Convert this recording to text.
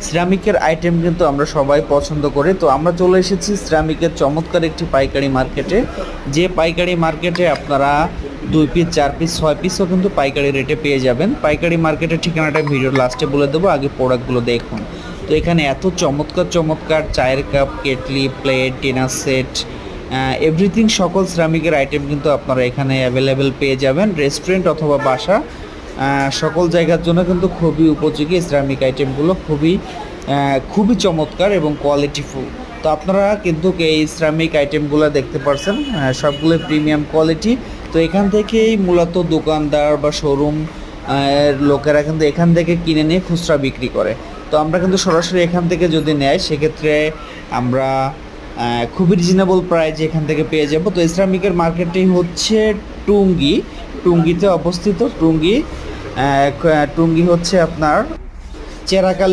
সিরামিকের item কিন্তু আমরা সবাই পছন্দ করি। তো আমরা চলে এসেছি সিরামিকের চমৎকার একটি পাইকারি মার্কেটে, যে পাইকারি মার্কেটে আপনারা 2 পিস 4 পিস 6 পিসও কিন্তু পাইকারি রেটে পেয়ে যাবেন। পাইকারি মার্কেটের ঠিকানাটা ভিডিওর লাস্টে বলে দেবো, আগে প্রোডাক্টগুলো দেখুন। তো এখানে এত চমৎকার চমৎকার চায়ের cup, kettle, plate, dinner set, everything সকল সিরামিকের আইটেম কিন্তু আপনারা এখানে অ্যাভেলেবেল পেয়ে যাবেন। রেস্টুরেন্ট অথবা বাসা সকল জায়গার জন্য কিন্তু খুবই উপযোগী। সিরামিক আইটেমগুলো খুবই চমৎকার এবং কোয়ালিটিফুল। তো আপনারা কিন্তু এই সিরামিক আইটেমগুলো দেখতে পারছেন, সবগুলো প্রিমিয়াম কোয়ালিটি। তো এখান থেকেই মূলত দোকানদার বা শোরুম লোকেরা কিন্তু এখান থেকে কিনে নিয়ে খুচরা বিক্রি করে। তো আমরা কিন্তু সরাসরি এখান থেকে যদি নেয় সেক্ষেত্রে আমরা খুবই রিজনেবল প্রাইজে এখান থেকে পেয়ে যাব। তো ইসলামিকের মার্কেটটি হচ্ছে টুঙ্গিতে অবস্থিত। টুঙ্গি হচ্ছে আপনার চেরাকালী